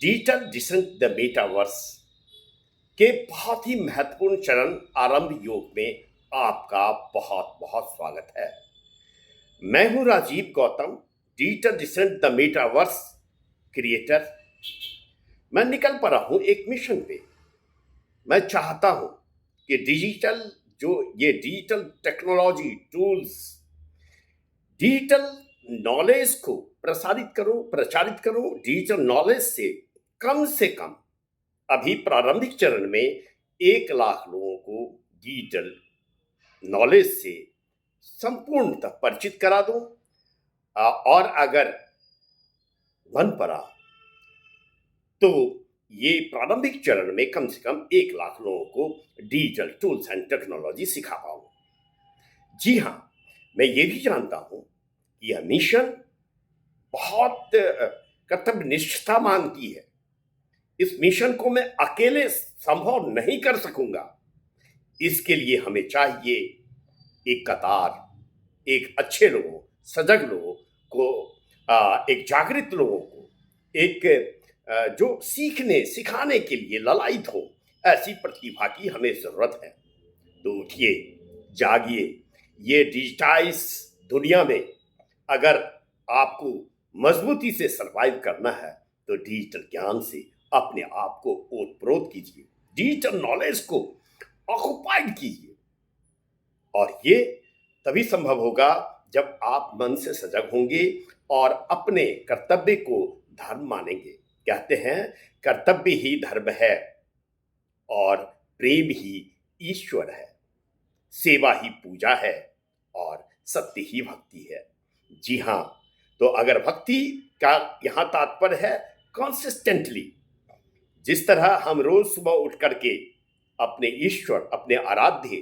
Digital descent the metaverse के बहुत ही महत्वपूर्ण चरण आरंभ योग में आपका बहुत बहुत स्वागत है। मैं हूं Rajiv Gautam, digital descent the metaverse creator. मैं निकल पड़ा हूं एक मिशन पे। मैं चाहता हूं कि digital technology tools, digital knowledge को प्रचारित करूं। डिजिटल नॉलेज से कम अभी प्रारंभिक चरण में 1 लाख लोगों को डिजिटल नॉलेज से संपूर्णतः परिचित करा दूं। और अगर बन पड़ा तो ये प्रारंभिक चरण में कम से कम 1 लाख लोगों को डिजिटल टूल्स एंड टेक्नोलॉजी सिखा पाऊं। जी हाँ, मैं ये भी जानता हूं कि यह मिशन बहुत कर्तव्य निष्ठा मांगती है। इस मिशन को मैं अकेले संभव नहीं कर सकूंगा। इसके लिए हमें चाहिए एक कतार, एक अच्छे लोगों, सजग लोगों को, एक जागृत लोगों को, एक जो सीखने सिखाने के लिए ललायत हो, ऐसी प्रतिभा की हमें जरूरत है। तो उठिए, जागिए। ये डिजिटाइज दुनिया में अगर आपको मजबूती से सरवाइव करना है तो डिजिटल ज्ञान से अपने आप को ओतप्रोत कीजिए, डिजिटल नॉलेज को ऑक्युपाइड कीजिए। और ये तभी संभव होगा जब आप मन से सजग होंगे और अपने कर्तव्य को धर्म मानेंगे। कहते हैं कर्तव्य ही धर्म है और प्रेम ही ईश्वर है, सेवा ही पूजा है और सत्य ही भक्ति है। जी हाँ, तो अगर भक्ति का यहाँ तात्पर्य है कॉन्सिस्टेंटली, जिस तरह हम रोज सुबह उठ करके अपने ईश्वर, अपने आराध्य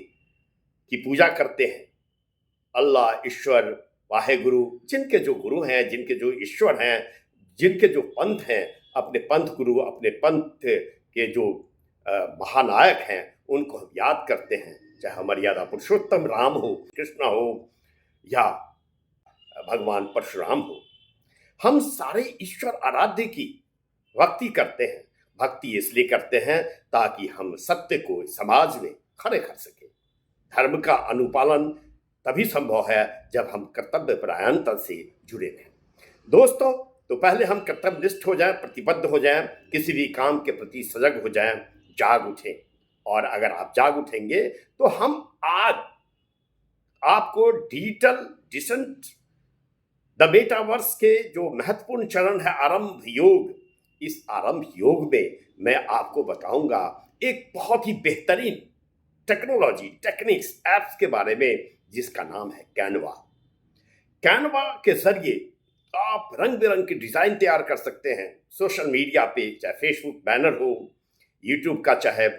की पूजा करते हैं, अल्लाह, ईश्वर, वाहे गुरु, जिनके जो गुरु हैं, जिनके जो ईश्वर हैं, जिनके जो पंथ हैं, अपने पंथ गुरु, अपने पंथ के जो महानायक हैं, उनको हम याद करते हैं। चाहे मर्यादा पुरुषोत्तम राम हो, कृष्ण हो या भगवान परशुराम हो, हम सारे ईश्वर आराध्य की भक्ति करते हैं। भक्ति इसलिए करते हैं ताकि हम सत्य को समाज में खड़े कर सकें। धर्म का अनुपालन तभी संभव है जब हम कर्तव्य परायणता से जुड़े रहें। दोस्तों, तो पहले हम कर्तव्यनिष्ठ हो जाएं, प्रतिबद्ध हो जाएं, किसी भी काम के प्रति सजग हो जाएं, जाग उठें। और अगर आप जाग उठेंगे तो हम आज आपको डिजिटल डिसेंट द मेटावर्स के जो महत्वपूर्ण चरण है आरंभ योग, इस आरंभ योग में मैं आपको बताऊंगा एक बहुत ही बेहतरीन टेक्नोलॉजी, टेक्निक्स, एप्स के बारे में, जिसका नाम है कैनवा। कैनवा के जरिए आप रंग बिरंग के डिजाइन तैयार कर सकते हैं सोशल मीडिया पे, चाहे फेसबुक बैनर हो, यूट्यूब का चाहे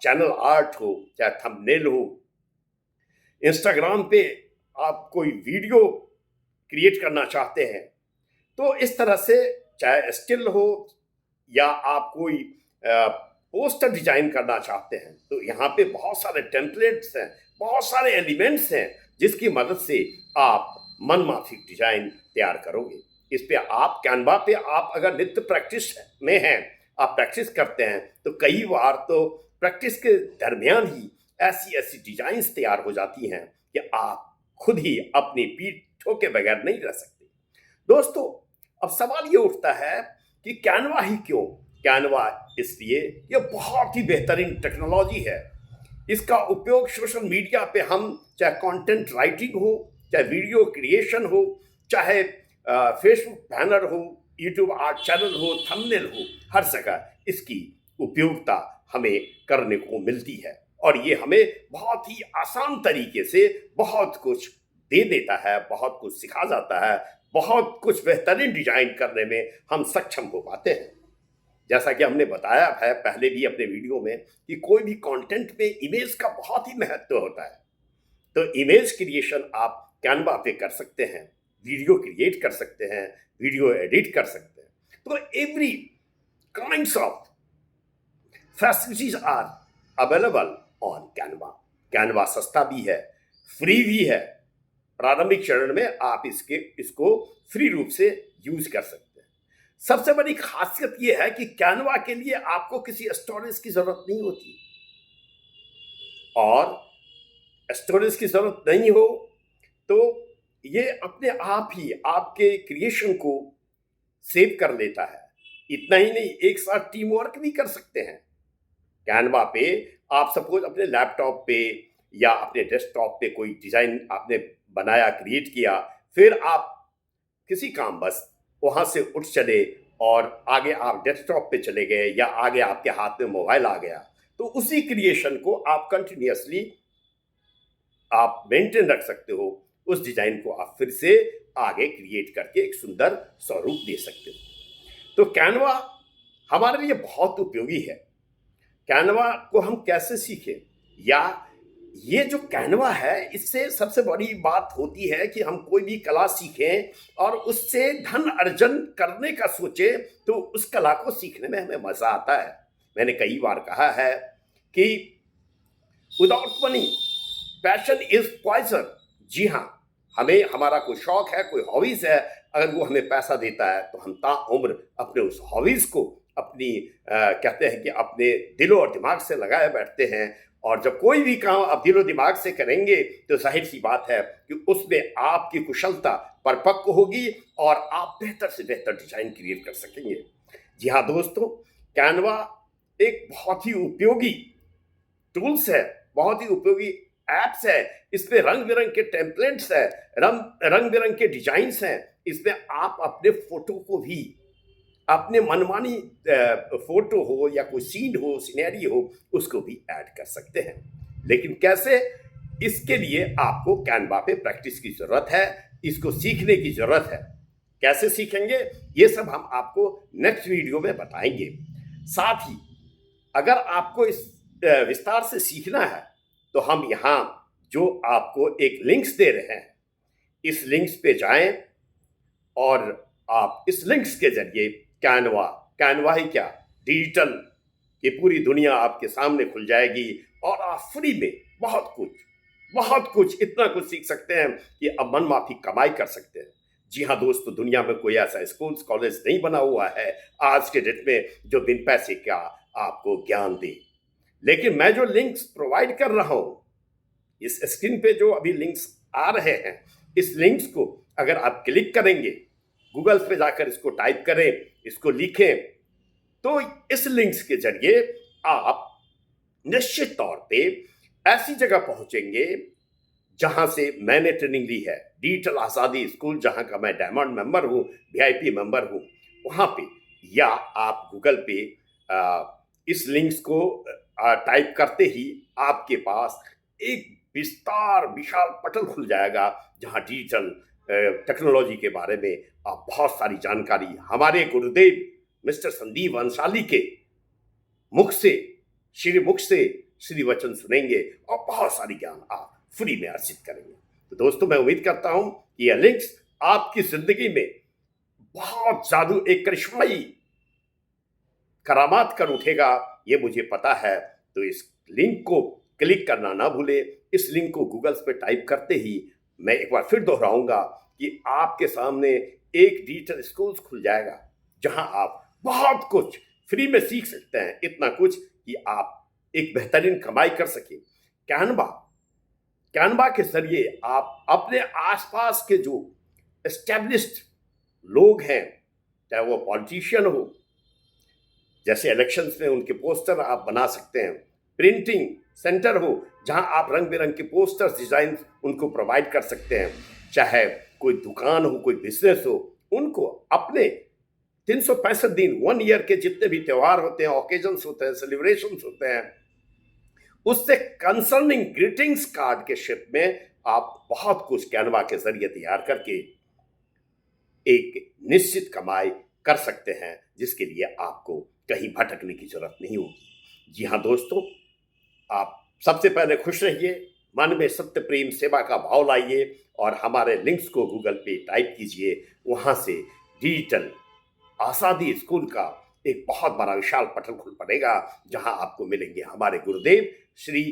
चैनल आर्ट हो, चाहे थंबनेल हो, इंस्टाग्राम पे आप कोई वीडियो क्रिएट करना चाहते हैं, तो इस तरह से चाहे स्टिल हो या आप कोई पोस्टर डिजाइन करना चाहते हैं, तो यहाँ पे बहुत सारे टेम्पलेट्स हैं, बहुत सारे एलिमेंट्स हैं, जिसकी मदद से आप मनमाफिक डिजाइन तैयार करोगे। इस पे आप कैनवा पे आप अगर नित्य प्रैक्टिस में हैं, आप प्रैक्टिस करते हैं, तो कई बार तो प्रैक्टिस के दरमियान ही ऐसी ऐसी डिजाइन्स तैयार हो जाती हैं कि आप खुद ही अपनी पीठ ठोके बगैर नहीं रह सकते। दोस्तों, अब सवाल ये उठता है कि कैनवा ही क्यों? कैनवा इसलिए ये बहुत ही बेहतरीन टेक्नोलॉजी है। इसका उपयोग सोशल मीडिया पे हम चाहे कंटेंट राइटिंग हो, चाहे वीडियो क्रिएशन हो, चाहे फेसबुक बैनर हो, यूट्यूब आर्ट चैनल हो, थंबनेल हो, हर जगह इसकी उपयोगिता हमें करने को मिलती है। और ये हमें बहुत ही आसान तरीके से बहुत कुछ दे देता है, बहुत कुछ सिखा जाता है, बहुत कुछ बेहतरीन डिजाइन करने में हम सक्षम हो पाते हैं। जैसा कि हमने बताया है पहले भी अपने वीडियो में कि कोई भी कंटेंट में इमेज का बहुत ही महत्व होता है। तो इमेज क्रिएशन आप कैनवा पे कर सकते हैं, वीडियो क्रिएट कर सकते हैं, वीडियो एडिट कर सकते हैं। तो every kinds of facilities are available on Canva. Canva सस्ता भी है, फ्री भी है। प्रारंभिक चरण में आप इसको फ्री रूप से यूज कर सकते हैं। सबसे बड़ी खासियत यह है कि कैनवा के लिए आपको किसी स्टोरेज की जरूरत नहीं होती, और स्टोरेज की जरूरत नहीं हो तो ये अपने आप ही आपके क्रिएशन को सेव कर लेता है। इतना ही नहीं, एक साथ टीम वर्क भी कर सकते हैं कैनवा पे। आप सपोज अपने लैपटॉप पे या अपने डेस्कटॉप पे कोई डिजाइन आपने बनाया, क्रिएट किया, फिर आप किसी काम बस वहां से उठ चले और आगे आप डेस्कटॉप पे चले गए या आगे आपके हाथ में मोबाइल आ गया, तो उसी क्रिएशन को आप कंटिन्यूअसली आप मेंटेन रख सकते हो। उस डिजाइन को आप फिर से आगे क्रिएट करके एक सुंदर स्वरूप दे सकते हो। तो कैनवा हमारे लिए बहुत उपयोगी है। कैनवा को हम कैसे सीखें, या ये जो कैनवा है इससे सबसे बड़ी बात होती है कि हम कोई भी कला सीखें और उससे धन अर्जन करने का सोचें तो उस कला को सीखने में हमें मजा आता है। मैंने कई बार कहा है कि without money passion is poison. जी हाँ, हमें हमारा कोई शौक है, कोई हॉबीज है, अगर वो हमें पैसा देता है तो हम ताउम्र अपने उस हॉबीज को अपनी कहते हैं कि अपने दिलो और दिमाग से लगाए बैठते हैं। और जब कोई भी काम आप दिलो दिमाग से करेंगे तो जाहिर सी बात है कि उसमें आपकी कुशलता परिपक्व होगी और आप बेहतर से बेहतर डिजाइन क्रिएट कर सकेंगे। जी हाँ दोस्तों, कैनवा एक बहुत ही उपयोगी टूल्स है, बहुत ही उपयोगी एप्स है। इसमें रंग बिरंग के टेम्पलेट्स है, रंग बिरंग के डिजाइन्स हैं। इसमें आप अपने फोटो को भी, अपने मनमानी फोटो हो या कोई सीन हो, सिनेरी हो, उसको भी ऐड कर सकते हैं। लेकिन कैसे, इसके लिए आपको कैनवा पे प्रैक्टिस की जरूरत है, इसको सीखने की जरूरत है। कैसे सीखेंगे ये सब हम आपको नेक्स्ट वीडियो में बताएंगे। साथ ही अगर आपको इस विस्तार से सीखना है तो हम यहाँ जो आपको एक लिंक्स दे रहे हैं, इस लिंक्स पे जाएं और आप इस लिंक्स के जरिए कैनवा ही क्या, डिजिटल की पूरी दुनिया आपके सामने खुल जाएगी और आप फ्री में बहुत कुछ इतना कुछ सीख सकते हैं कि अब मन माफी कमाई कर सकते हैं। जी हाँ दोस्तों, दुनिया में कोई ऐसा स्कूल कॉलेज नहीं बना हुआ है आज के डेट में जो बिन पैसे का आपको ज्ञान दे। लेकिन मैं जो लिंक्स प्रोवाइड कर रहा हूं, इस स्क्रीन पे जो अभी लिंक्स आ रहे हैं, इस लिंक्स को अगर आप क्लिक करेंगे, गूगल पे जाकर इसको टाइप करें, इसको लिखें, तो इस लिंक्स के जरिए आप निश्चित तौर पे ऐसी जगह पहुंचेंगे जहां से मैंने ट्रेनिंग ली है, डिजिटल आजादी स्कूल, जहां का मैं डायमंड मेंबर हूं, वीआईपी मेंबर हूं, वहां पे। या आप गूगल पे इस लिंक्स को टाइप करते ही आपके पास एक विशाल पटल खुल जाएगा जहां डिजिटल टेक्नोलॉजी के बारे में आप बहुत सारी जानकारी हमारे गुरुदेव मिस्टर संदीप अंसाली के मुख से श्री वचन सुनेंगे और बहुत सारी ज्ञान आप फ्री में अर्जित करेंगे। तो दोस्तों, मैं उम्मीद करता हूं कि यह लिंक्स आपकी जिंदगी में बहुत जादू, एक करिश्माई करामात कर उठेगा, ये मुझे पता है। तो इस लिंक को क्लिक करना ना भूले। इस लिंक को गूगल पे टाइप करते ही मैं एक बार फिर दोहराऊंगा कि आपके सामने एक डिजिटल स्कूल खुल जाएगा जहां आप बहुत कुछ फ्री में सीख सकते हैं, इतना कुछ कि आप एक बेहतरीन कमाई कर सकें। कैनवा के जरिए आप अपने आसपास के जो एस्टेब्लिश्ड लोग हैं, चाहे वो पॉलिटिशियन हो, जैसे इलेक्शंस में उनके पोस्टर आप बना सकते हैं, प्रिंटिंग सेंटर हो जहां आप रंग बिरंग के पोस्टर्स, डिजाइन उनको प्रोवाइड कर सकते हैं, चाहे कोई दुकान हो, कोई बिजनेस हो, उनको अपने 365 दिन, 1 ईयर के जितने भी त्यौहार होते हैं, ओकेजन्स होते हैं, सेलिब्रेशंस होते हैं, उससे कंसर्निंग ग्रीटिंग्स कार्ड के शेप में आप बहुत कुछ कैनवा के जरिए तैयार करके एक निश्चित कमाई कर सकते हैं, जिसके लिए आपको कहीं भटकने की जरूरत नहीं होगी। जी हाँ दोस्तों, आप सबसे पहले खुश रहिए, मन में सत्य प्रेम सेवा का भाव लाइए और हमारे लिंक्स को गूगल पे टाइप कीजिए। वहां से डिजिटल आजादी स्कूल का एक बहुत बड़ा विशाल पटल खुल पड़ेगा जहां आपको मिलेंगे हमारे गुरुदेव श्री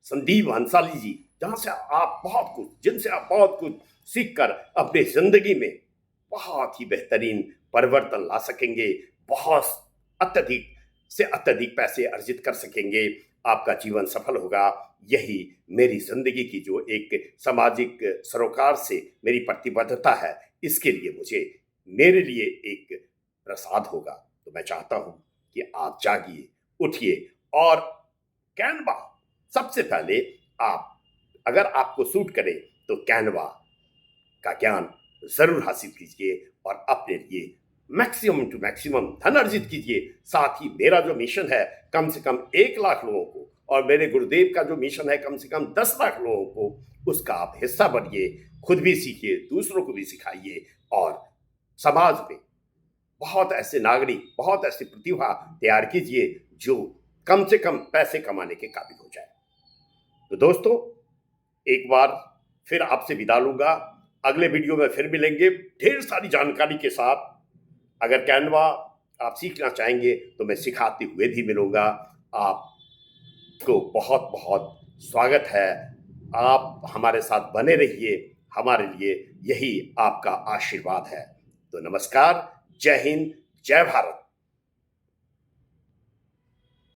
संदीप अंसाली जी, जिनसे आप बहुत कुछ सीख कर अपने जिंदगी में बहुत ही बेहतरीन परिवर्तन ला सकेंगे, बहुत अत्यधिक से अत्यधिक पैसे अर्जित कर सकेंगे, आपका जीवन सफल होगा। यही मेरी जिंदगी की जो एक सामाजिक सरोकार से मेरी प्रतिबद्धता है, इसके लिए मेरे लिए एक प्रसाद होगा। तो मैं चाहता हूं कि आप जागिए, उठिए और कैनवा सबसे पहले आप, अगर आपको सूट करे तो कैनवा का ज्ञान जरूर हासिल कीजिए और अपने लिए मैक्सिमम टू मैक्सिमम धन अर्जित कीजिए। साथ ही मेरा जो मिशन है कम से कम 1 लाख लोगों को, और मेरे गुरुदेव का जो मिशन है कम से कम 10 लाख लोगों को, उसका आप हिस्सा बनिए, खुद भी सीखिए, दूसरों को भी सिखाइए और समाज में बहुत ऐसे नागरिक, बहुत ऐसी प्रतिभा तैयार कीजिए जो कम से कम पैसे कमाने के काबिल हो जाए। तो दोस्तों, एक बार फिर आपसे विदा लूंगा। अगले वीडियो में फिर मिलेंगे ढेर सारी जानकारी के साथ। अगर कैनवा आप सीखना चाहेंगे तो मैं सिखाते हुए भी मिलूंगा। आपको बहुत बहुत स्वागत है। आप हमारे साथ बने रहिए, हमारे लिए यही आपका आशीर्वाद है। तो नमस्कार, जय हिंद, जय भारत।